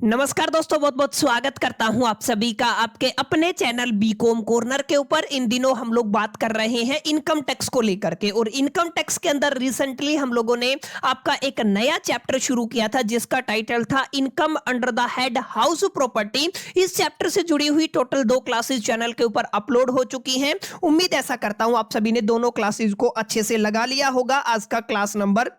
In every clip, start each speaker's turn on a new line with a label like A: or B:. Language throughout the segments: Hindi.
A: नमस्कार दोस्तों, बहुत बहुत स्वागत करता हूं आप सभी का आपके अपने चैनल बीकॉम कॉर्नर के ऊपर। इन दिनों हम लोग बात कर रहे हैं इनकम टैक्स को लेकर के, और इनकम टैक्स के अंदर रिसेंटली हम लोगों ने आपका एक नया चैप्टर शुरू किया था जिसका टाइटल था income under the head house property. इस चैप्टर से जुड़ी हुई टोटल 2 क्लासेस चैनल के ऊपर अपलोड हो चुकी हैं। उम्मीद ऐसा करता हूं आप सभी ने दोनों क्लासेस को अच्छे से लगा लिया होगा। आज का क्लास नंबर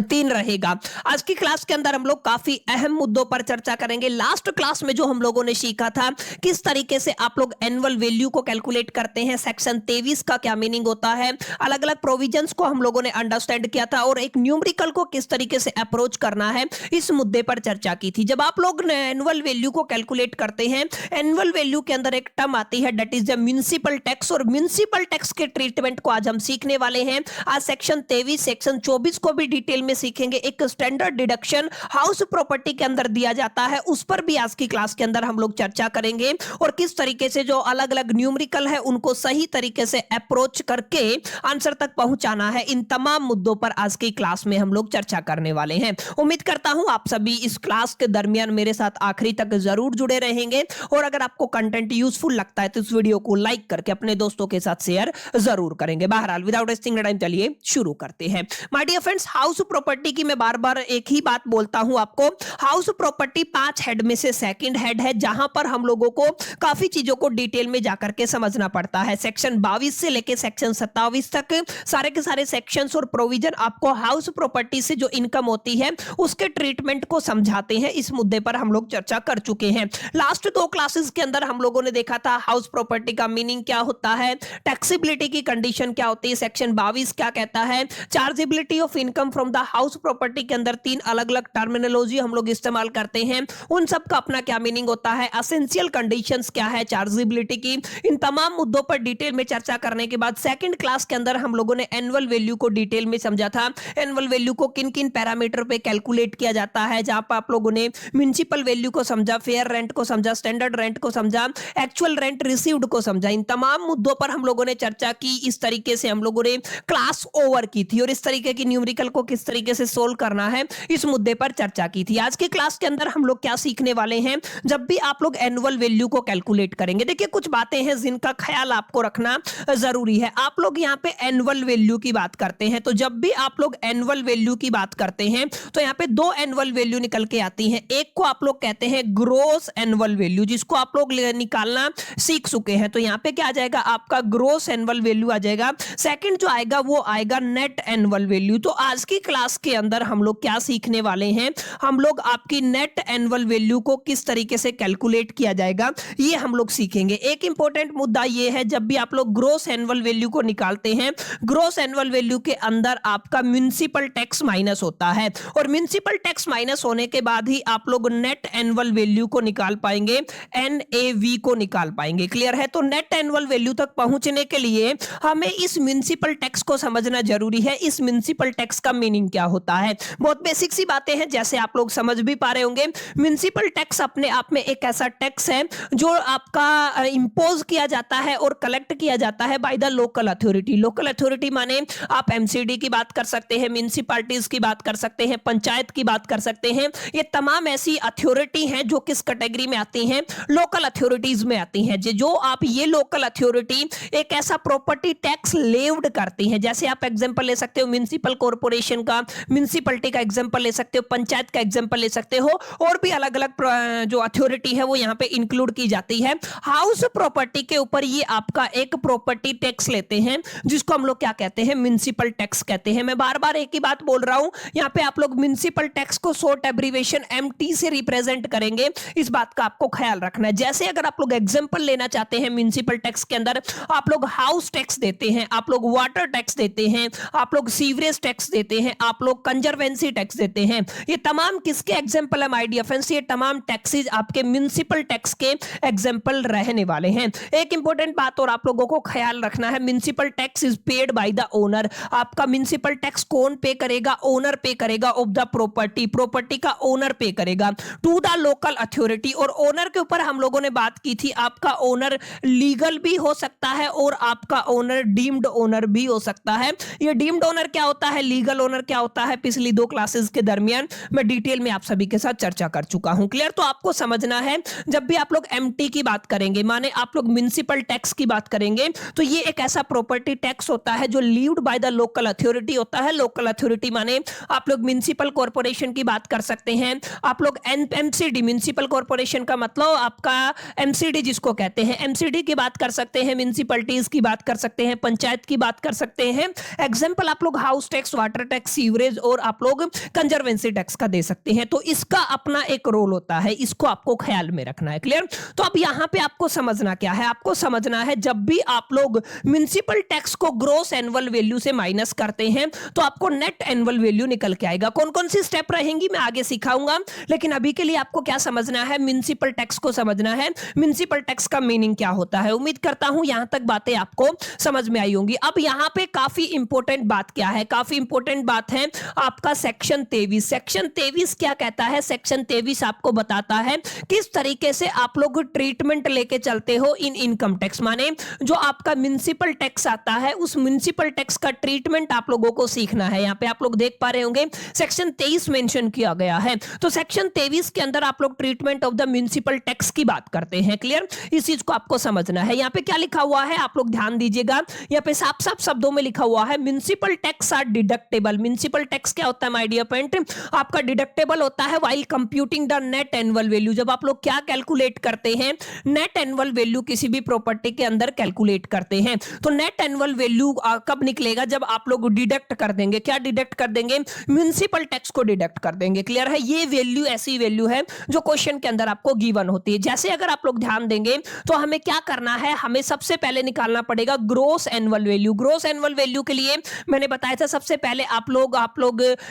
A: 3 रहेगा। आज की क्लास के अंदर हम लोग काफी अहम मुद्दों पर चर्चा करेंगे। लास्ट क्लास में जो हम लोगों ने सीखा था किस तरीके से आप लोग एनुअल वैल्यू को कैलकुलेट करते हैं, सेक्शन 23 का क्या मीनिंग होता है, अलग अलग प्रोविजंस को हम लोगों ने अंडरस्टैंड किया था, और एक न्यूमेरिकल को किस तरीके से अप्रोच करना है इस मुद्दे पर चर्चा की थी। जब आप लोग एनुअल वैल्यू को कैलकुलेट करते हैं, एनुअल वैल्यू के अंदर एक टर्म आती है that is the municipal tax, और म्युनिसिपल टैक्स के ट्रीटमेंट को आज हम सीखने वाले हैं। आज सेक्शन 23 सेक्शन 24 को भी डिटेल में सीखेंगे। एक स्टैंडर्ड डिडक्शन हाउस प्रॉपर्टी के अंदर दिया जाता है, उस पर भी आज की क्लास के अंदर हम लोग चर्चा करेंगे, और किस तरीके से जो अलग अलग न्यूमेरिकल है उनको सही तरीके से अप्रोच करके आंसर तक पहुंचाना है। इन तमाम मुद्दों पर आज की क्लास में हम लोग चर्चा करने वाले हैं। उम्मीद करता हूं आप सभी इस क्लास के दरमियान मेरे साथ आखिरी तक जरूर जुड़े रहेंगे, और अगर आपको कंटेंट यूजफुल लगता है तो इस वीडियो को लाइक करके अपने दोस्तों के साथ शेयर जरूर करेंगे। बहरहाल विदाउट वेस्टिंग टाइम चलिए शुरू करते हैं। My dear friends, house property की मैं बार बार एक ही बात बोलता हूं आपको, हाउस प्रॉपर्टी 5 हेड में से सेकंड हेड है, जहां पर हम लोगों को काफी चीजों को डिटेल में जाकर के समझना पड़ता है। सेक्शन 22 से लेके सेक्शन 27 तक सारे के सारे सेक्शंस और प्रोविजन आपको हाउस प्रॉपर्टी से जो इनकम होती है उसके ट्रीटमेंट को समझाते हैं। इस मुद्दे पर हम लोग चर्चा कर चुके हैं। लास्ट 2 क्लासेस के अंदर हम लोगों ने देखा था हाउस प्रॉपर्टी का मीनिंग क्या होता है, टैक्सेबिलिटी की कंडीशन क्या होती है, सेक्शन 22 क्या कहता है, chargeability of income from the house property के अंदर 3 अलग अलग टर्मिनोलॉजी हम लोग इस्तेमाल करते हैं, उन सब का अपना क्या मीनिंग होता है, एसेंशियल कंडीशंस क्या है चार्जेबिलिटी की। इन तमाम मुद्दों पर डिटेल में चर्चा करने के बाद सेकंड क्लास के अंदर हम लोगों ने एनुअल वैल्यू को डिटेल में समझा था। एनुअल वैल्यू को किन किन पैरामीटर पे कैलकुलेट किया जाता है, जहां पर आप लोगों ने म्युनिसिपल वैल्यू को समझा, फेयर रेंट को समझा, स्टैंडर्ड रेंट को समझा, एक्चुअल रेंट रिसीव्ड को समझा। इन तमाम मुद्दों पर हम लोगों ने चर्चा की। इस तरीके से हम लोगों ने क्लास ओवर की थी, और इस तरीके की न्यूमेरिकल को किस तरीके से सोल्व करना है इस मुद्दे पर चर्चा की थी। आज के क्लास के अंदर हम लोग क्या सीखने वाले हैं, जब भी आप लोग एनुअल वैल्यू को कैलकुलेट करेंगे, देखिए कुछ बातें हैं जिनका ख्याल आपको रखना जरूरी है। आप लोग यहां पे एनुअल वैल्यू की बात करते हैं, तो जब भी आप लोग एनुअल वैल्यू की बात करते हैं तो यहां पे 2 एनुअल वैल्यू निकल के आती हैं। एक को आप लोग कहते हैं ग्रोस एनुअल वैल्यू, जिसको आप लोग निकालना सीख चुके हैं, तो यहां पे क्या आ जाएगा आपका ग्रोस एनुअल वैल्यू आ जाएगा। सेकंड जो आएगा वो आएगा नेट एनुअल वैल्यू। तो आज की क्लास के अंदर हम लोग क्या सीखने वाले हैं, हम लोग आपकी नेट एनुअल वैल्यू को किस तरीके से कैलकुलेट किया जाएगा ये हम लोग सीखेंगे। एक इंपॉर्टेंट मुद्दा ये है, जब भी आप लोग ग्रोस एनुअल वैल्यू को निकालते हैं, ग्रोस एनुअल वैल्यू के अंदर आपका म्युनिसिपल टैक्स माइनस होता है, और म्युनिसिपल टैक्स माइनस होने के बाद ही आप लोग नेट एनुअल वैल्यू को निकाल पाएंगे, एनएवी को निकाल पाएंगे। क्लियर है? तो नेट एनुअल वैल्यू तक पहुंचने के लिए हमें इस म्युनिसिपल टैक्स को समझना जरूरी है। इस म्युनिसिपल टैक्स का मीनिंग क्या होता है, बहुत बेसिक सी बातें हैं, जैसे आप लोग समझ भी पा रहे होंगे। म्युनिसिपल टैक्स अपने आप में एक ऐसा टैक्स है जो आपका इंपोज किया जाता है और कलेक्ट किया जाता है by the local authority. Local authority माने आप एमसीडी की बात कर सकते हैं, म्युनिसिपैलिटीज की बात कर सकते हैं, पंचायत की बात कर सकते हैं। ये तमाम ऐसी अथॉरिटी हैं जो किस कैटेगरी में आती हैं, लोकल अथॉरिटीज में आती हैं। जो आप ये लोकल अथॉरिटी एक ऐसा प्रॉपर्टी टैक्स लेव्ड करती हैं, जैसे आप एग्जांपल ले सकते हो म्युनिसिपल कॉर्पोरेशन का, म्युनिसिपैलिटी का एग्जांपल ले सकते हो, पंचायत का एग्जांपल ले सकते हो, और भी अलग अलग जो अथॉरिटी है वो यहां पे इंक्लूड की जाती है। हाउस प्रॉपर्टी के ऊपर ये आपका एक प्रॉपर्टी टैक्स लेते हैं, जिसको हम लोग क्या कहते हैं, म्युनिसिपल टैक्स कहते हैं। मैं बार बार एक ही बात बोल रहा हूं, यहां पे आप लोग म्युनिसिपल टैक्स को शॉर्ट एब्रिविएशन एमटी से रिप्रेजेंट करेंगे, इस बात का आपको ख्याल रखना है। जैसे अगर आप लोग एग्जांपल लेना चाहते हैं म्युनिसिपल टैक्स के अंदर, आप लोग हाउस टैक्स देते हैं, आप लोग वाटर टैक्स देते हैं, आप लोग सीवरेज टैक्स देते हैं, आप लोग कंजर्वेंसी टैक्स देते हैं। ये तमाम किसके एग्जांपल है माय डियर फ्रेंड्स, ये तमाम टैक्सेस आपके म्युनिसिपल टैक्स के एग्जांपल रहने वाले हैं। एक इंपॉर्टेंट बात और आप लोगों को ख्याल रखना है, municipal tax is paid by the owner. आपका म्युनिसिपल टैक्स कौन पे करेगा, ओनर पे करेगा ऑफ द प्रॉपर्टी, प्रॉपर्टी का ओनर पे करेगा टू द लोकल अथॉरिटी। और ओनर के ऊपर हम लोगों ने बात की थी, आपका ओनर लीगल भी हो सकता है और आपका ओनर डीम्ड ओनर भी हो सकता है। ये डीम्ड ओनर क्या होता है, लीगल ओनर क्या होता है पिछली 2 क्लासेस के दरमियान मैं डिटेल में आप सभी के साथ चर्चा कर चुका हूं। क्लियर? तो आपको समझना है जब भी आप लोग एमटी की बात करेंगे, माने आप लोग म्युनिसिपल टैक्स की बात करेंगे, तो ये एक ऐसा प्रॉपर्टी टैक्स होता है जो levied by the local authority होता है। लोकल अथॉरिटी माने आप लोग म्युनिसिपल कॉर्पोरेशन की बात कर सकते हैं, आप लोग एमसीडी, म्युनिसिपल कॉर्पोरेशन का मतलब आपका एमसीडी जिसको कहते हैं, एमसीडी की बात कर सकते हैं, म्युनिसिपलिटीज की बात कर सकते हैं, पंचायत की बात कर सकते हैं। एग्जाम्पल आप लोग house tax, water tax, sewerage और आप लोग कंजर्वेंसी टैक्स का दे सकते हैं। तो इसका अपना एक रोल होता है, इसको आपको ख्याल में रखना है। क्लियर? तो अब यहां पे आपको समझना क्या है, आपको समझना है जब भी आप लोग म्युनिसिपल टैक्स को ग्रॉस एनुअल वैल्यू से माइनस करते हैं तो आपको नेट एनुअल वैल्यू निकल के आएगा। कौन कौन सी स्टेप रहेंगी मैं आगे सिखाऊंगा, लेकिन अभी के लिए आपको क्या समझना है, म्युनिसिपल टैक्स को समझना है, म्युनिसिपल टैक्स का मीनिंग क्या होता है। उम्मीद करता हूं यहां तक बातें आपको समझ में आई होंगी। अब यहां पे काफी इंपॉर्टेंट बात क्या है, काफी इंपॉर्टेंट बात है आपका सेक्शन 23। सेक्शन 23 क्या कहता है? सेक्शन 23 आपको बताता है किस तरीके से आप लोग ट्रीटमेंट लेके चलते हो इन इनकम टैक्स, माने जो आपका म्युनिसिपल टैक्स आता है उस म्युनिसिपल टैक्स का ट्रीटमेंट आप लोगों को सीखना है। यहां पे आप लोग देख पा रहे होंगे सेक्शन 23 मेंशन किया गया है। तो सेक्शन 23 के अंदर आप लोग treatment of the municipal tax की बात करते हैं। क्लियर? इस चीज को आपको समझना है। यहां पे क्या लिखा हुआ है आप लोग ध्यान दीजिएगा, यहां पे साफ साफ शब्दों में लिखा हुआ है municipal tax are deductible. Municipal tax क्या होता है माय डियर फ्रेंड? आपका डिडक्टेबल होता है while computing the net annual value. जब आप लोग क्या कैलकुलेट करते हैं, नेट एनुअल वैल्यू किसी भी प्रॉपर्टी के अंदर कैलकुलेट करते हैं, तो नेट एनुअल वैल्यू कब निकलेगा? जब आप लोग डिडक्ट कर देंगे। क्या डिडक्ट कर देंगे? म्युनिसिपल टैक्स को डिडक्ट कर देंगे। क्लियर है? ये वैल्यू ऐसी वैल्यू है जो क्वेश्चन के अंदर आपको गिवन होती है। जैसे अगर आप लोग ध्यान देंगे तो हमें क्या करना है, हमें सबसे पहले निकालना पड़ेगा gross annual value. Gross annual value के लिए मैंने बताया था सबसे पहले आप लोग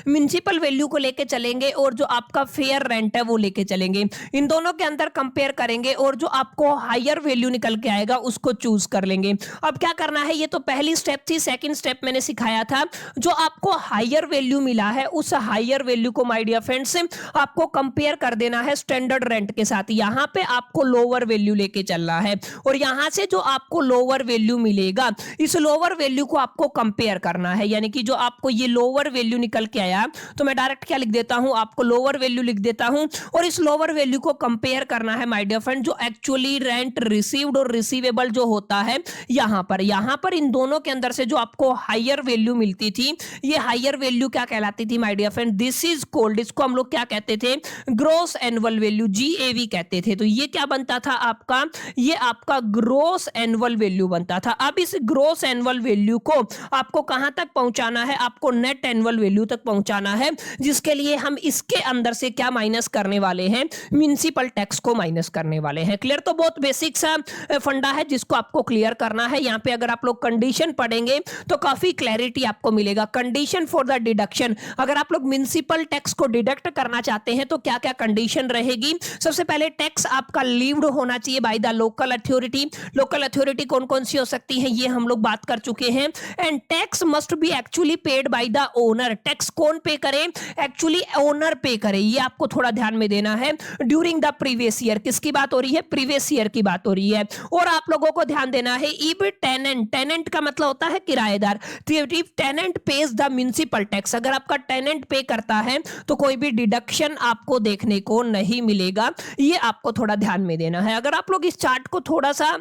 A: म्युनिसिपल वैल्यू को लेके चलेंगे और जो आपका फेयर रेंट है वो लेके चलेंगे। इन दोनों के अंदर कंपेयर करेंगे और जो आपको हायर वैल्यू निकल के आएगा उसको चूज कर लेंगे। अब क्या करना है, ये तो पहली स्टेप थी। सेकंड स्टेप मैंने सिखाया था, जो आपको हायर वैल्यू मिला है उस हायर वैल्यू को माय डियर फ्रेंड्स आपको कंपेयर कर देना है स्टैंडर्ड रेंट के साथ। यहां पे आपको लोअर वैल्यू लेके चलना है और यहां से जो आपको लोअर वैल्यू मिलेगा इस लोअर वैल्यू को आपको कंपेयर करना है। यानी कि जो आपको ये लोअर वैल्यू निकल के आया तो मैं डायरेक्ट क्या लिख देता हूं, आपको लोअर वैल्यू लिख देता हूं और इस लोअर वैल्यू को कंपेयर करना है माय डियर फ्रेंड जो एक्चुअली रेंट रिसीव्ड और रिसीवेबल जो होता है यहां पर इन दोनों के अंदर से जो आपको हायर वैल्यू मिलती थी, ये हायर वैल्यू क्या कहलाती थी my dear friend? This is called, इसको हम लोग क्या कहते थे? ग्रॉस एनुअल वैल्यू, जीएवी कहते थे। तो ये क्या बनता था आपका? ये आपका ग्रॉस एनुअल वैल्यू बनता था। अब इस ग्रॉस एनुअल वैल्यू को आपको कहां तक पहुंचाना है? आपको नेट एनुअल वैल्यू तक पहुंचाना है, जिसके लिए हम इसके अंदर से क्या माइनस करने वाले हैं? म्युनिसिपल टैक्स को माइनस करने वाले हैं। क्लियर? तो बहुत बेसिक सा फंडा है जिसको आपको क्लियर करना है। यहां पे अगर आप लोग कंडीशन पढ़ेंगे तो काफी क्लैरिटी आपको मिलेगा। कंडीशन फॉर द डिडक्शन, अगर आप लोग म्युनिसिपल टैक्स को डिडक्ट करना चाहते हैं तो क्या क्या कंडीशन रहेगी? सबसे पहले टैक्स आपका लीव्ड होना चाहिए by the local authority. Local authority कौन कौन सी हो सकती है ये हम लोग बात कर चुके हैं। And tax must be actually paid by the owner. Tax कौन पे करे? एक्चुअली ओनर पे करे। ये आपको थोड़ा ध्यान में देना है। ड्यूरिंग द प्रीवियस ईयर, किसकी बात हो रही है? प्रीवियस ईयर की बात हो रही है। और आप लोगों को ध्यान देना है इफ टेनेंट, टेनेंट का मतलब होता है किराएदार, tenant pays the municipal tax, अगर आपका टेनेंट पे करता है तो कोई भी डिडक्शन आपको देखने को नहीं मिलेगा। ये आपको थोड़ा ध्यान में देना है। अगर आप लोग इस चार्ट को थोड़ा सा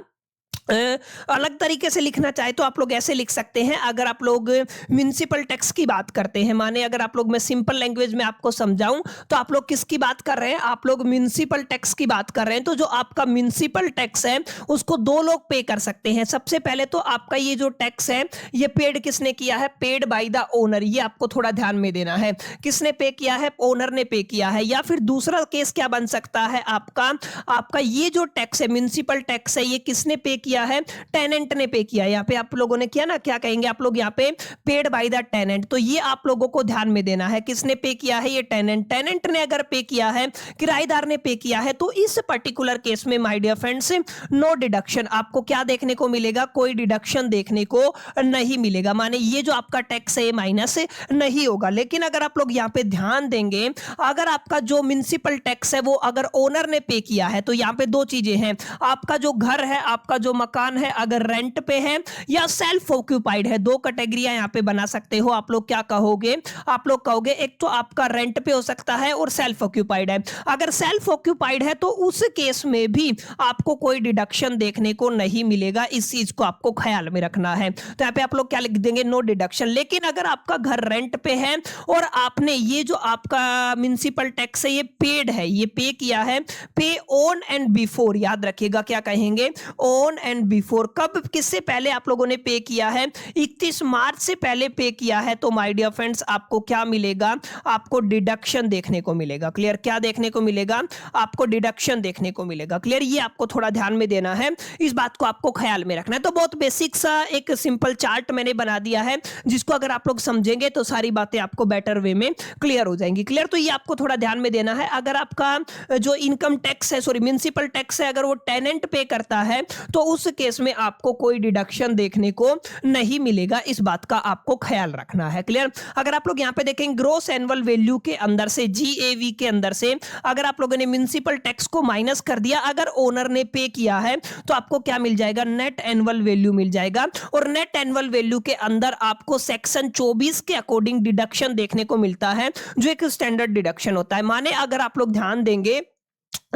A: अलग तरीके से लिखना चाहे तो आप लोग ऐसे लिख सकते हैं। अगर आप लोग म्युनिसिपल टैक्स की बात करते हैं, माने अगर आप लोग, मैं सिंपल लैंग्वेज में आपको समझाऊं तो आप लोग किसकी बात कर रहे हैं? आप लोग म्युनिसिपल टैक्स की बात कर रहे हैं। तो जो आपका म्युनिसिपल टैक्स है उसको दो लोग पे कर सकते हैं। सबसे पहले तो आपका ये जो टैक्स है ये पेड किसने किया है? Paid by the owner. ये आपको थोड़ा ध्यान में देना है। किसने पे किया है? ओनर ने पे किया है। या फिर दूसरा केस क्या बन सकता है आपका ये जो टैक्स है, म्युनिसिपल टैक्स है, ये किसने पे किया है? टेनेंट ने पे किया। यहाँ पे आप लोगों ने किया ना, क्या कहेंगे आप लोग यहाँ पे? Paid by the tenant. तो ये आप लोगों को ध्यान में देना है। किसने पे किया है? ये टेनेंट। टेनेंट ने अगर पे किया है, किराएदार ने पे किया है, तो इस पर्टिकुलर केस में my dear friends no deduction. आपको क्या देखने को मिलेगा? कोई डिडक्शन देखने को नहीं मिलेगा। माने ये जो आपका टैक्स है माइनस नहीं होगा। लेकिन अगर आप लोग यहाँ पे ध्यान देंगे, अगर आपका जो म्युनिसिपल टैक्स है वो अगर ओनर ने पे किया है तो यहाँ पे दो चीजें हैं। आपका जो घर है, आपका जो मकान है, अगर रेंट पे है या सेल्फ ऑक्यूपाइड है, दो कैटेगरियां यहां पे बना सकते हो। आप लोग क्या कहोगे? आप लोग कहोगे एक तो आपका रेंट पे हो सकता है और सेल्फ ऑक्यूपाइड है। अगर सेल्फ ऑक्यूपाइड है तो उस केस में भी आपको कोई डिडक्शन देखने को नहीं मिलेगा। इस चीज को आपको ख्याल में रखना है। तो यहाँ पे आप लोग क्या लिख देंगे? No deduction. लेकिन अगर आपका घर रेंट पे है और आपने ये जो आपका म्युनिसिपल टैक्स है ये पेड है, ये पे किया है, पे ऑन एंड बिफोर, याद रखिएगा क्या कहेंगे? On and before. कब, किससे पहले आप लोगों ने पे किया है? 31 मार्च से पहले पे किया है, तो माय डियर फ्रेंड्स आपको क्या मिलेगा? आपको डिडक्शन देखने को मिलेगा। क्लियर? क्या देखने को मिलेगा? आपको डिडक्शन देखने को मिलेगा। क्लियर? ये आपको थोड़ा ध्यान में देना है, इस बात को आपको ख्याल में रखना है। तो बहुत बेसिक सा एक सिंपल चार्ट मैंने बना दिया है, जिसको अगर आप लोग समझेंगे तो सारी बातें आपको बेटर वे में क्लियर हो जाएंगी। क्लियर? तो ये आपको थोड़ा ध्यान में देना है। अगर आपका जो इनकम टैक्स है, सॉरी म्युनिसिपल टैक्स है, अगर वो टेनेंट पे करता है तो उस केस में आपको कोई डिडक्शन देखने को नहीं मिलेगा। इस बात का आपको ख्याल रखना है। क्लियर? अगर आप लोग यहां पे देखें ग्रोस एनुअल वैल्यू के अंदर से, जीएवी के अंदर से अगर आप लोगों ने म्युनिसिपल टैक्स को माइनस कर दिया, अगर ओनर ने पे किया है तो आपको क्या मिल जाएगा? नेट एनुअल वैल्यू मिल जाएगा। और नेट एनुअल वैल्यू के अंदर आपको सेक्शन 24 के अकॉर्डिंग डिडक्शन देखने को मिलता है, जो एक स्टैंडर्ड डिडक्शन होता है। माने अगर आप लोग ध्यान देंगे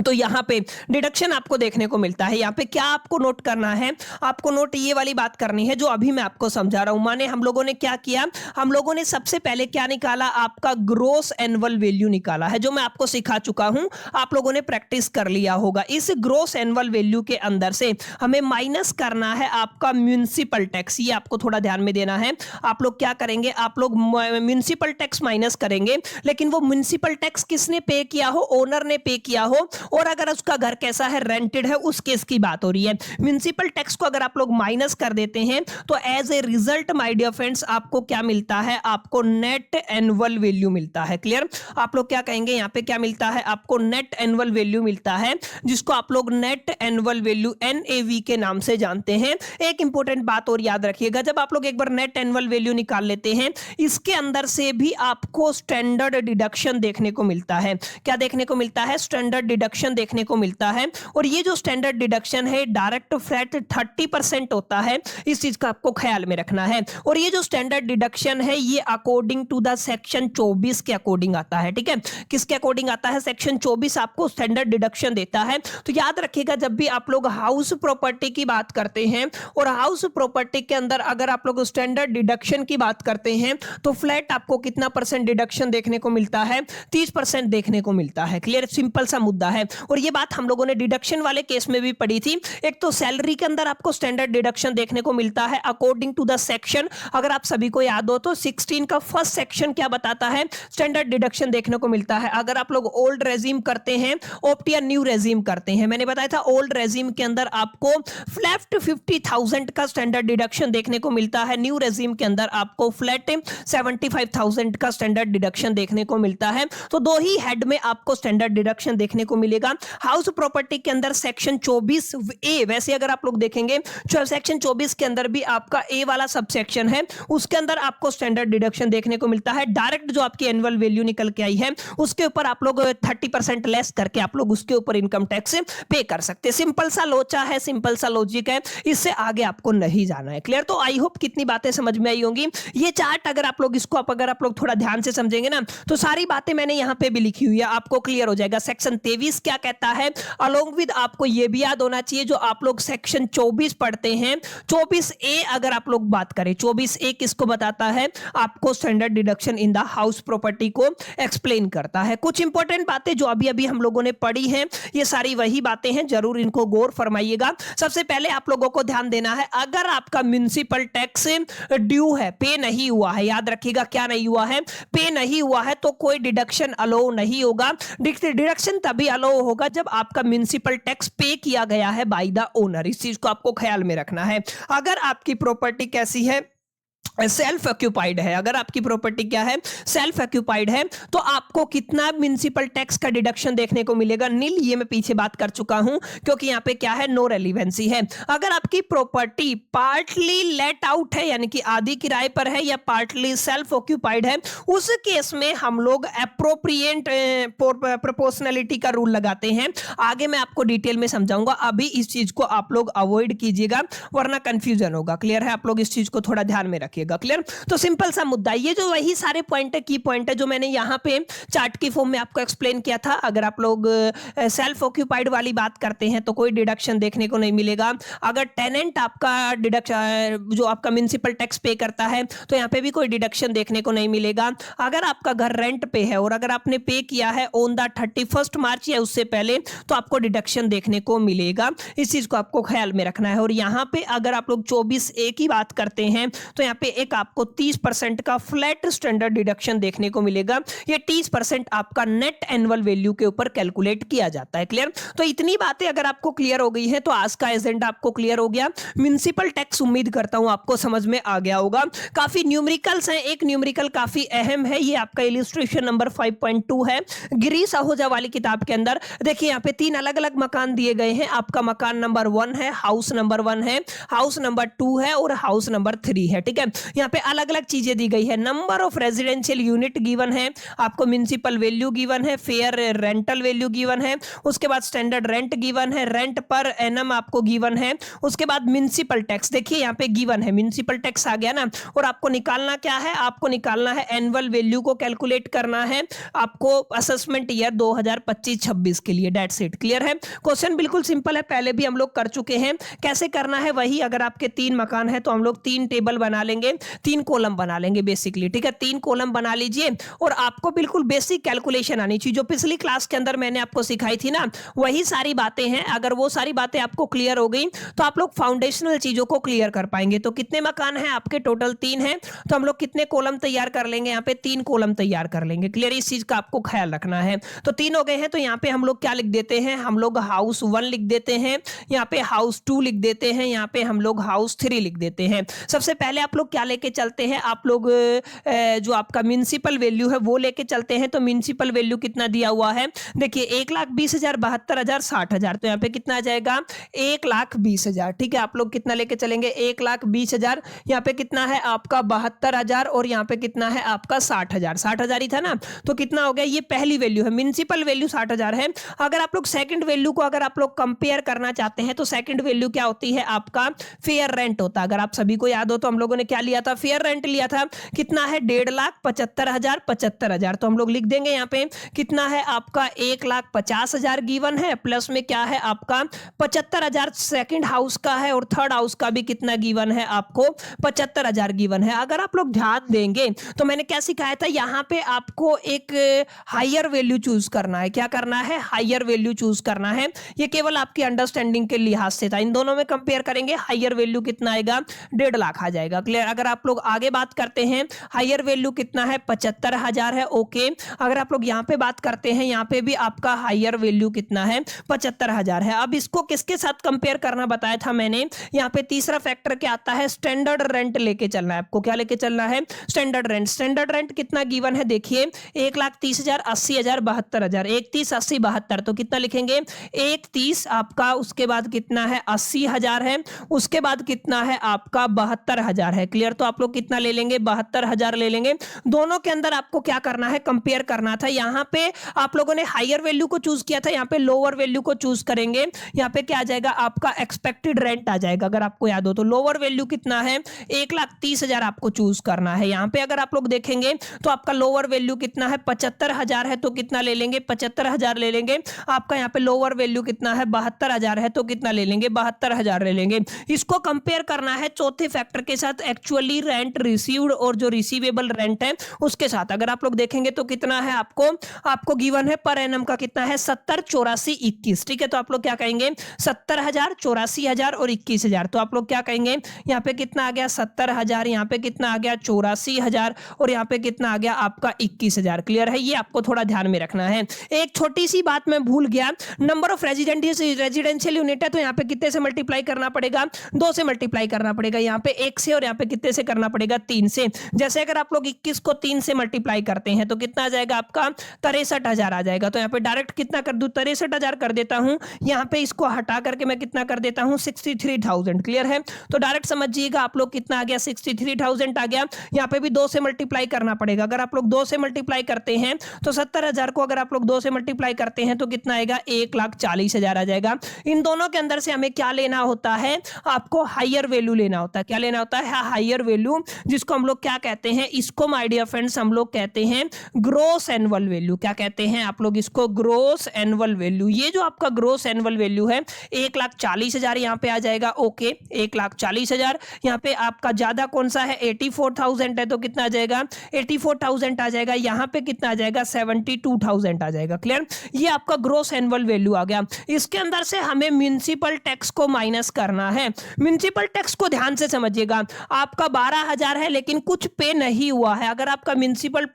A: तो यहां पे डिडक्शन आपको देखने को मिलता है। यहां पे क्या आपको नोट करना है? आपको नोट ये वाली बात करनी है जो अभी मैं आपको समझा रहा हूं। माने हम लोगों ने क्या किया? हम लोगों ने सबसे पहले क्या निकाला? आपका ग्रोस एनुअल वैल्यू निकाला है, जो मैं आपको सिखा चुका हूं, आप लोगों ने प्रैक्टिस कर लिया होगा। इस ग्रोस एनुअल वैल्यू के अंदर से हमें माइनस करना है आपका म्युनिसिपल टैक्स। ये आपको थोड़ा ध्यान में देना है। आप लोग क्या करेंगे? आप लोग म्युनिसिपल टैक्स माइनस करेंगे, लेकिन वो म्युनिसिपल टैक्स किसने पे किया हो? ओनर ने पे किया हो। और अगर उसका घर कैसा है? रेंटेड है, उस केस की बात हो रही है। म्युनिसिपल टैक्स को अगर आप लोग माइनस कर देते हैं तो as a result my dear friends आपको क्या मिलता है? आपको नेट एनुअल वैल्यू मिलता है। क्लियर? आप लोग क्या कहेंगे? यहां पे क्या मिलता है? आपको नेट एनुअल वैल्यू मिलता है, जिसको आप लोग नेट एनुअल वैल्यू एनएवी के नाम से जानते हैं। एक इंपॉर्टेंट बात और याद रखिएगा, जब आप लोग एक बार नेट एनुअल वैल्यू निकाल लेते हैं, इसके अंदर से भी आपको स्टैंडर्ड डिडक्शन देखने को मिलता है। क्या देखने को मिलता है? स्टैंडर्ड डिडक्शन देखने को मिलता है। और ये जो स्टैंडर्ड डिडक्शन है डायरेक्ट फ्लैट 30% होता है, इस चीज का आपको ख्याल में रखना है। और ये जो स्टैंडर्ड डिडक्शन है ये अकॉर्डिंग टू द सेक्शन 24 के अकॉर्डिंग आता है। ठीक है? किसके अकॉर्डिंग आता है? सेक्शन 24 आपको स्टैंडर्ड डिडक्शन देता है। तो याद रखिएगा, जब भी आप लोग हाउस प्रॉपर्टी की बात करते हैं और हाउस प्रॉपर्टी के अंदर अगर आप लोग स्टैंडर्ड डिडक्शन की बात करते हैं तो फ्लैट आपको कितना परसेंट डिडक्शन देखने को मिलता है? 30% देखने को मिलता है। क्लियर? सिंपल सा मुद्दा है। और ये बात हम लोगों ने डिडक्शन वाले केस में भी पढ़ी थी। एक तो सैलरी के अंदर आपको स्टैंडर्ड डिडक्शन देखने को मिलता है अकॉर्डिंग टू द सेक्शन। अगर आप सभी को याद हो तो 16 का फर्स्ट सेक्शन क्या बताता है? स्टैंडर्ड डिडक्शन देखने को मिलता है। अगर आप लोग ओल्ड रेजिम करते हैं, ऑप्ट या न्यू रेजिम करते हैं, मैंने बताया था ओल्ड रेजिम के अंदर आपको फ्लैट 50,000 का स्टैंडर्ड डिडक्शन देखने को मिलता है। न्यू रेजिम के अंदर आपको फ्लैट 75,000 का स्टैंडर्ड डिडक्शन देखने को मिलता है। तो दो ही हेड में आपको स्टैंडर्ड डिडक्शन देखने को मिलेगा। हाउस प्रॉपर्टी के अंदर सेक्शन 24 ए, वैसे अगर आप लोग देखेंगे सेक्शन 24 के अंदर भी आपका ए वाला सब सेक्शन है, उसके अंदर आपको स्टैंडर्ड डिडक्शन देखने को मिलता है। डायरेक्ट जो आपकी एनुअल वैल्यू निकल के आई है उसके ऊपर आप लोग 30% लेस करके आप लोग उसके ऊपर इनकम टैक्स पे कर सकते हैं। सिंपल सा लोचा है, सिंपल सा लॉजिक है, इससे आगे आपको नहीं जाना है। क्लियर? तो आई होप कितनी बातें समझ में आई होंगी। ये चार्ट अगर आप लोग इसको अगर आप लोग थोड़ा ध्यान से समझेंगे ना तो सारी बातें मैंने यहां पे भी लिखी हुई है, आपको क्लियर हो जाएगा। सेक्शन 23 क्या कहता है, अलोंग विद आपको ये भी याद होना चाहिए जो आप लोग सेक्शन 24 पढ़ते हैं, 24 ए अगर आप लोग बात करें, 24 ए किसको बताता है? आपको standard deduction in the house property को एक्सप्लेन करता है। कुछ इंपॉर्टेंट बातें जो अभी अभी हम लोगों ने पढ़ी हैं, ये सारी वही बातें हैं, जरूर इनको गौर फरमाइएगा। सबसे पहले आप लोगों को ध्यान देना है, अगर आपका म्युनिसिपल टैक्स ड्यू है, पे नहीं हुआ है, याद रखिएगा क्या नहीं हुआ है? पे नहीं हुआ है, तो कोई डिडक्शन अलो नहीं होगा। डिडक्शन तभी अलो होगा जब आपका म्युनिसिपल टैक्स पे किया गया है बाय द ओनर। इस चीज को आपको ख्याल में रखना है। अगर आपकी प्रॉपर्टी कैसी है? सेल्फ ऑक्यूपाइड है, अगर आपकी प्रॉपर्टी क्या है, सेल्फ ऑक्यूपाइड है, तो आपको कितना म्युनिसिपल टैक्स का डिडक्शन देखने को मिलेगा? नील। ये मैं पीछे बात कर चुका हूं, क्योंकि यहां पे क्या है, नो रेलिवेंसी है। अगर आपकी प्रॉपर्टी पार्टली लेट आउट है, यानी कि आधी किराए पर है, या पार्टली सेल्फ ऑक्यूपाइड है, उस केस में हम लोग एप्रोप्रिएट प्रोपोर्शनलिटी का रूल लगाते हैं। आगे मैं आपको डिटेल में समझाऊंगा, अभी इस चीज को आप लोग अवॉइड कीजिएगा वरना कंफ्यूजन होगा। क्लियर है? आप लोग इस चीज को थोड़ा ध्यान में रखिएगा। क्लियर? तो सिंपल सा मुद्दा, ये जो वही सारे पॉइंट है, की पॉइंट है, जो मैंने यहां पे चार्ट की फॉर्म में आपको एक्सप्लेन किया था। अगर आप लोग सेल्फ ऑक्यूपाइड वाली बात करते हैं तो कोई डिडक्शन देखने को नहीं मिलेगा। अगर टेनेंट आपका डिडक्शन, जो आपका म्युनिसिपल टैक्स पे करता है, तो यहां पे भी कोई डिडक्शन देखने को नहीं मिलेगा। अगर आपका घर रेंट पे है और अगर आपने पे किया है ऑन द 31 मार्च या उससे पहले, तो आपको डिडक्शन देखने को मिलेगा। इस चीज को आपको ख्याल में रखना है। और यहां पे अगर आप लोग 24A की बात करते हैं, तो यहां पे एक आपको 30% का फ्लैट स्टैंडर्ड डिडक्शन देखने को मिलेगा। ये 30% आपका नेट एनुअल वैल्यू के ऊपर कैलकुलेट किया जाता है। क्लियर? तो इतनी बातें अगर आपको क्लियर हो गई है तो आज का एजेंडा आपको क्लियर हो गया। म्युनिसिपल टैक्स उम्मीद करता हूं आपको समझ में आ गया होगा। काफी न्यूमेरिकल्स हैं, एक न्यूमेरिकल काफी अहम है, ये आपका इलस्ट्रेशन नंबर 5.2 है गिरीश आहूजा वाली किताब के अंदर। देखिए यहाँ पे 3 अलग अलग मकान दिए गए हैं। आपका मकान नंबर 1 है, हाउस नंबर 1 है, हाउस नंबर 2 है और हाउस नंबर 3 है। ठीक है? यहाँ पे अलग अलग चीजें दी गई है। Number of residential unit given है, आपको म्युनिसिपल वैल्यू गिवन है, फेयर रेंटल वैल्यू गिवन है, उसके बाद स्टैंडर्ड रेंट गिवन है, रेंट पर एनम आपको गिवन है, उसके बाद म्युनिसिपल टैक्स देखिए यहाँ पे गिवन है, म्युनिसिपल टैक्स आ गया ना। और आपको निकालना क्या है? आपको निकालना है एनुअल वैल्यू को कैलकुलेट करना है आपको असेसमेंट ईयर 2025-26 के लिए। That's it. क्लियर है? क्वेश्चन बिल्कुल सिंपल है, पहले भी हम लोग कर चुके हैं। कैसे करना है वही, अगर आपके 3 मकान है तो हम लोग 3 टेबल बना लेंगे, 3 कॉलम बना लेंगे बेसिकली। ठीक है? 3 कॉलम बना लीजिए और आपको बिल्कुल बेसिक कैलकुलेशन आनी चाहिए, जो पिछली क्लास के अंदर मैंने आपको सिखाई थी ना, वही सारी बातें हैं। अगर वो सारी बातें आपको क्लियर हो गई तो आप लोग फाउंडेशनल चीजों को क्लियर कर पाएंगे। तो कितने मकान हैं आपके? टोटल 3 हैं, तो हम लोग कितने कॉलम तैयार कर लेंगे? यहाँ पे 3 कॉलम तैयार कर लेंगे। क्लियर? इस चीज का आपको ख्याल रखना है। तो 3 हो गए हैं, तो यहाँ पे हम लोग क्या लिख देते हैं? हम लोग हाउस 1 लिख देते हैं, यहाँ पे हाउस 2 लिख देते हैं, यहाँ पे हम लोग हाउस 3 लिख देते हैं। सबसे पहले आप लोग क्या लेके चलते हैं? आप लोग जो आपका म्युनिसिपल वैल्यू है वो लेके चलते हैं। तो म्युनिसिपल वैल्यू कितना दिया हुआ है? देखिए 1,20,000, 72,000, 60,000। तो यहाँ पे कितना आ जाएगा? 1,20,000। ठीक है? आप लोग कितना लेके चलेंगे? 1,20,000। यहाँ पे कितना है आपका? 72,000 और यहाँ पे कितना है आपका? 60,000। 60,000 ही था ना, तो कितना हो गया? ये पहली वैल्यू है, म्युनिसिपल वैल्यू 60,000 है। अगर आप लोग सेकंड वैल्यू को अगर आप लोग कंपेयर करना चाहते हैं तो सेकंड वैल्यू क्या होती है? आपका फेयर रेंट होता है। अगर आप सभी को याद हो तो हम लोगों ने क्या लिया था? फेयर रेंट लिया था। कितना है? 1,75,000, 75,000। तो हम लोग लिख देंगे यहाँ पे कितना है आपका? 1,50,000 गिवन है, प्लस में क्या है आपका? 75,000 सेकंड हाउस का है और थर्ड हाउस का भी कितना गिवन है आपको? 75,000 गिवन है। अगर आप लोग ध्यान देंगे तो मैंने क्या सिखाया था? यहाँ पे आपको एक हायर वैल्यू चूज करना है। क्या करना है? हायर वैल्यू चूज करना है। ये केवल आपकी अंडरस्टैंडिंग के लिहाज से था। इन दोनों में कंपेयर करेंगे, हायर वैल्यू कितना आएगा? 1.5 लाख आ जाएगा। क्लियर? अगर आप लोग आगे बात करते हैं, हायर वैल्यू कितना है? 75,000 है। ओके। अगर आप लोग यहाँ पे बात करते हैं, यहाँ पे भी आपका हायर वैल्यू कितना है? 75,000 है। अब इसको किसके साथ कंपेयर करना बताया था मैंने? यहाँ पे तीसरा फैक्टर क्या आता है? स्टैंडर्ड रेंट लेके चलना है आपको। क्या लेके चलना है? Standard rent. स्टैंडर्ड रेंट कितना गिवन है? देखिए 1,30,000, 80,000, 72,000। 1,30,000, 80,000, 72। तो कितना लिखेंगे? 1,30,000 आपका, उसके बाद कितना है? 80,000 है, उसके बाद कितना है आपका? 72,000 है। क्लियर? तो आप लोग कितना ले लेंगे? 72,000 ले लेंगे। दोनों के अंदर आपको क्या करना है? कंपेयर करना था। यहाँ पे आप लोगों ने हायर वैल्यू को चूज किया था, यहाँ पे लोअर वैल्यू को चूज करेंगे। यहाँ पे क्या आ जाएगा आपका? एक्सपेक्टेड रेंट आ जाएगा। अगर आपको याद हो तो लोअर वैल्यू कितना है? 1,30,000 आपको चूज करना है। यहाँ पे अगर आप लोग देखेंगे तो आपका लोअर वैल्यू कितना है? 75,000 है। तो कितना ले लेंगे? 75,000 ले लेंगे। आपका यहाँ पे लोअर वैल्यू कितना है? 72,000 है। तो कितना ले लेंगे? 72,000 ले लेंगे। इसको कंपेयर करना है चौथे फैक्टर के साथ, एक्चुअली रेंट रिसीव्ड और जो रिसीवेबल रेंट है उसके साथ। अगर आप लोग देखेंगे तो कितना है आपको गिवन है पर एनम का कितना है? 70, 84, 21। ठीक है? तो आप लोग क्या कहेंगे? 70,000, 84,000 और 21,000। तो आप लोग क्या कहेंगे? यहाँ पे कितना आ गया? 70,000, यहाँ पे कितना आ गया? 84,000 और यहाँ पे कितना आ गया आपका? 21,000। क्लियर है? ये आपको थोड़ा ध्यान में रखना है। एक छोटी सी बात मैं भूल गया, नंबर ऑफ रेजिडेंशियल यूनिट है, तो यहाँ पे कितने से मल्टीप्लाई करना पड़ेगा? 2 से मल्टीप्लाई करना पड़ेगा। यहाँ पे 1 से और यहाँ पे कितने से करना पड़ेगा, 3 से। जैसे अगर आप लोग 21 को 3 से मल्टीप्लाई करते हैं तो कितना आ जाएगा आपका, 63,000 आ जाएगा। तो यहाँ पे डायरेक्ट कितना कर दूं, 63,000 कर देता हूं। यहाँ पे इसको हटा करके मैं कितना कर देता हूं, 63,000। क्लियर है? तो डायरेक्ट समझिएगा आप लोग कितना आ गया, 63,000 आ गया। यहाँ पे भी 2 से मल्टीप्लाई करना पड़ेगा। अगर आप लोग 2 से मल्टीप्लाई करते हैं तो 70,000 को अगर आप लोग 2 से मल्टीप्लाई करते हैं तो कितना आएगा, 1,40,000 आ जाएगा। इन दोनों के अंदर से हमें क्या लेना होता है, आपको हायर वैल्यू लेना होता है। क्या लेना होता है, हायर वैल्यू, जिसको हम लोग क्या कहते हैं, इसको माय डियर फ्रेंड्स हम लोग कहते हैं ग्रोस एनुअल वैल्यू। क्या कहते हैं आप लोग इसको, ग्रोस एनुअल वैल्यू। ये जो आपका ग्रोस एनुअल वैल्यू है 1,40,000 यहाँ पे आ जाएगा। ओके, 1,40,000। यहाँ पे आपका ज्यादा कौन सा है, 84,000 है, तो कितना आ जाएगा, 84,000 आ जाएगा। यहाँ पे कितना आ जाएगा, 72,000 आ जाएगा। क्लियर? ये आपका ग्रोस एनुअल वैल्यू आ गया। इसके अंदर से हमें म्युनिसिपल टैक्स को माइनस करना है। म्युनिसिपल टैक्स को ध्यान से समझिएगा, आपका 12,000 है लेकिन कुछ पे नहीं हुआ है। अगर आपका म्युनिसिपल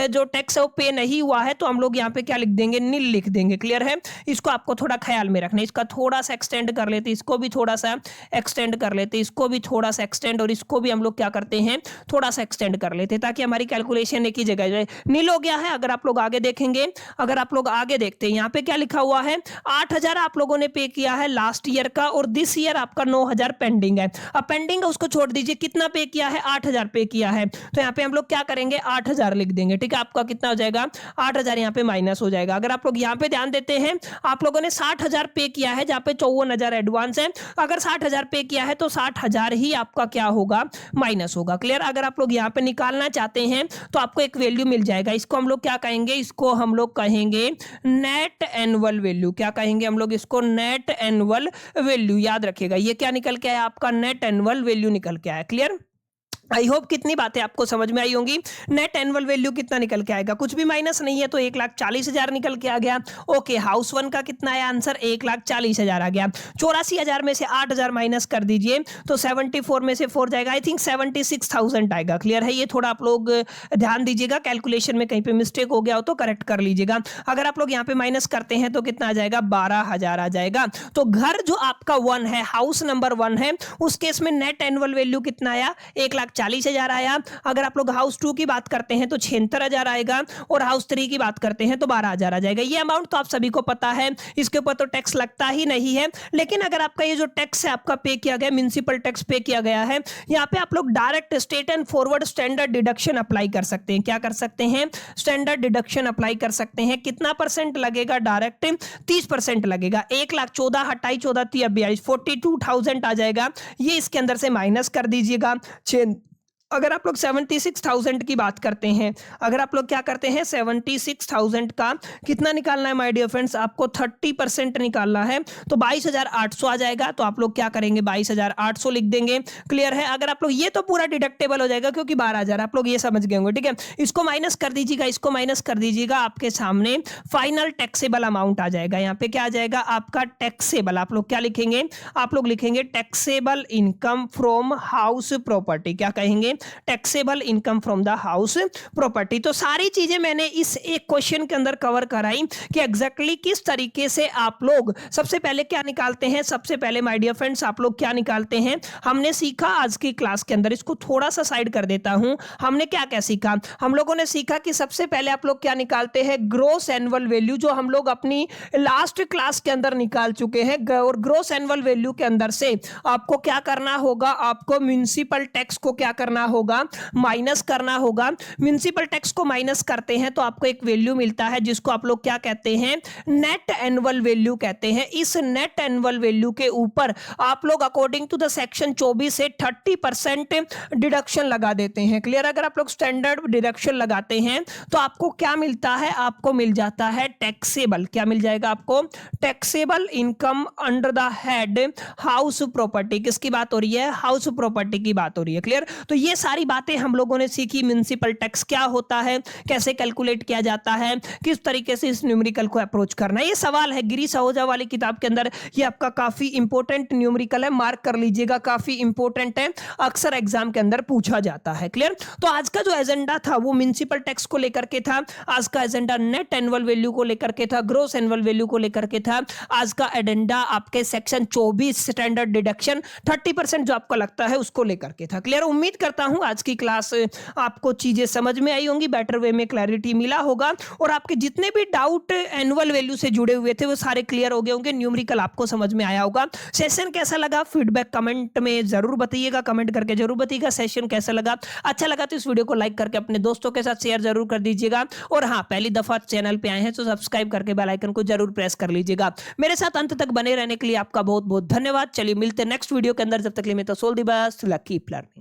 A: जो टैक्स है वो पे नहीं हुआ है तो हम लोग यहाँ पे क्या लिख देंगे, नील लिख देंगे। क्लियर है? इसको आपको थोड़ा ख्याल में रखना। इसका थोड़ा सा एक्सटेंड कर लेते, इसको भी थोड़ा सा एक्सटेंड कर लेते, इसको भी थोड़ा सा एक्सटेंड, और इसको भी हम लोग क्या करते हैं, थोड़ा सा एक्सटेंड कर लेते, ताकि हमारी कैलकुलेशन एक ही जगह जाए। नील हो गया है। अगर आप लोग आगे देखेंगे, अगर आप लोग आगे देखते हैं, यहाँ पे क्या लिखा हुआ है, 8,000 आप लोगों ने पे किया है लास्ट ईयर का, और दिस ईयर आपका 9,000 पेंडिंग है। अब पेंडिंग है उसको छोड़ दीजिए, कितना पे किया है, 8,000 पे किया है। तो यहाँ पे हम लोग क्या करेंगे, 8,000 लिख देंगे। ठीक है? आपका कितना हो जाएगा, 8,000 यहाँ पे माइनस हो जाएगा। अगर आप लोग यहाँ पे ध्यान देते हैं, आप लोगों ने 60,000 पे किया है, जहाँ पे 54,000 एडवांस है। अगर 60,000 पे किया है तो 60,000 ही आपका क्या होगा, माइनस होगा। क्लियर? अगर आप लोग यहाँ पे निकालना चाहते हैं तो आपको एक वैल्यू मिल जाएगा। इसको हम लोग क्या कहेंगे, इसको हम लोग कहेंगे नेट एनुअल वैल्यू। क्या कहेंगे हम लोग इसको, नेट एनुअल वैल्यू। याद रखिएगा, ये क्या निकल के आया, आपका नेट एनुअल वैल्यू निकल के आया। क्लियर? आई होप कितनी बातें आपको समझ में आई होंगी। नेट एनुअल वैल्यू कितना निकल के आएगा, कुछ भी माइनस नहीं है, तो 1,40,000 निकल के आ गया। ओके, हाउस वन का कितना आया आंसर, 1,40,000 आ गया। 84,000 में से 8,000 माइनस कर दीजिए तो 74 में से 4 जाएगा, आई थिंक 76,000 आएगा। क्लियर है? ये थोड़ा आप लोग ध्यान दीजिएगा, कैलकुलेशन में कहीं पे मिस्टेक हो गया हो तो करेक्ट कर लीजिएगा। अगर आप लोग यहाँ पे माइनस करते हैं तो कितना आ जाएगा, 12,000 आ जाएगा। तो घर जो आपका 1 है, हाउस नंबर 1 है, उस केस में नेट एनुअल वैल्यू कितना आया, 1,40,000 आया। अगर आप लोग हाउस 2 की बात करते हैं तो 76,000 आएगा, और हाउस 3 की बात करते हैं तो 12,000 आ जाएगा। ये अमाउंट तो आप सभी को पता है, इसके ऊपर तो टैक्स लगता ही नहीं है। लेकिन अगर आपका ये जो टैक्स है आपका पे किया गया, म्युनिसिपल टैक्स पे किया गया है, यहाँ पे आप लोग direct state and forward standard deduction apply कर सकते हैं। क्या कर सकते हैं, स्टैंडर्ड डिडक्शन अप्लाई कर सकते हैं। कितना परसेंट लगेगा, डायरेक्ट 30% लगेगा। 1,14,000 हटाई 14 42, 42,000 आ जाएगा। ये इसके अंदर से माइनस कर दीजिएगा। अगर आप लोग 76,000 की बात करते हैं, अगर आप लोग क्या करते हैं, 76,000 का कितना निकालना है माय डियर फ्रेंड्स, आपको 30% निकालना है, तो 22,800 आ जाएगा। तो आप लोग क्या करेंगे, 22,800 लिख देंगे। क्लियर है? अगर आप लोग, ये तो पूरा डिडक्टेबल हो जाएगा क्योंकि 12,000 आप लोग ये समझ गए होंगे। ठीक है? इसको माइनस कर दीजिएगा, इसको माइनस कर दीजिएगा, आपके सामने फाइनल टैक्सेबल अमाउंट आ जाएगा। यहाँ पे क्या आ जाएगा आपका टैक्सेबल, आप लोग क्या लिखेंगे, आप लोग लिखेंगे taxable income from house property. क्या कहेंगे, taxable income from the house property. तो सारी चीजें मैंने इस एक क्वेश्चन के अंदर कवर कराई कि एग्जैक्टली किस तरीके से आप लोग सबसे पहले क्या निकालते हैं। सबसे पहले माय डियर फ्रेंड्स आप लोग क्या निकालते हैं, हमने सीखा आज की क्लास के अंदर, इसको थोड़ा सा साइड कर देता हूं। हमने क्या क्या सीखा, हम लोगों ने सीखा कि सबसे पहले आप लोग क्या निकालते हैं, ग्रोस एनुअल वैल्यू, जो हम लोग अपनी लास्ट क्लास के अंदर निकाल चुके हैं। और ग्रोस एनुअल वैल्यू के अंदर से आपको क्या करना होगा, आपको म्युनिसिपल टैक्स को क्या करना होगा, माइनस करना होगा। म्युनिसिपल टैक्स को माइनस करते हैं तो आपको एक वैल्यू मिलता है जिसको आप लोग क्या कहते हैं, नेट एनुअल वैल्यू कहते हैं। इस नेट एनुअल वैल्यू के ऊपर आप लोग अकॉर्डिंग टू द सेक्शन 24 से 30% डिडक्शन लगा देते हैं। क्लियर? अगर आप लोग स्टैंडर्ड डिडक्शन लगाते हैं तो आपको क्या मिलता है, आपको मिल जाता है टैक्सेबल। क्या मिल जाएगा आपको, taxable income under the head house property. किसकी बात हो रही है, हाउस प्रॉपर्टी की बात हो रही है। क्लियर? तो ये सारी बातें हम लोगों ने सीखी। म्युनिसिपल टैक्स क्या होता है, कैसे कैलकुलेट किया जाता है, किस तरीके से इस न्यूमेरिकल को अप्रोच करना है। ये सवाल है गिरीश आहूजा वाली किताब के अंदर, ये आपका काफी इंपॉर्टेंट न्यूमेरिकल है, मार्क कर लीजिएगा, काफी इंपॉर्टेंट है, अक्सर एग्जाम के अंदर पूछा जाता है। क्लियर? तो आज का जो एजेंडा था वो म्युनिसिपल टैक्स को लेकर के था। आज का एजेंडा नेट एनुअल वैल्यू को लेकर के था, ग्रोस एनुअल वैल्यू को लेकर के था। आज का एजेंडा आपके सेक्शन 24 स्टैंडर्ड डिडक्शन 30% जो आपको लगता है उसको लेकर के था। क्लियर? उम्मीद करता हूं आज की क्लास आपको चीजें समझ में आई होंगी, बेटर वे में क्लैरिटी मिला होगा और आपके जितने भी डाउट एनुअल वैल्यू से जुड़े हुए थे वो सारे क्लियर हो गए होंगे। न्यूमेरिकल आपको समझ में आया होगा। सेशन कैसा लगा फीडबैक कमेंट में जरूर बताइएगा, कमेंट करके जरूर बताइएगा सेशन कैसा लगा। अच्छा लगा तो इस वीडियो को लाइक करके अपने दोस्तों के साथ शेयर जरूर कर दीजिएगा और हाँ, पहली दफा चैनल पे आए हैं तो सब्सक्राइब करके बेल आइकन को जरूर प्रेस कर लीजिएगा। मेरे साथ अंत तक बने रहने के लिए आपका बहुत बहुत धन्यवाद। चलिए मिलते हैं नेक्स्ट वीडियो के अंदर, जब तक के लिए मैं तो सोल दी बस, कीप लर्निंग।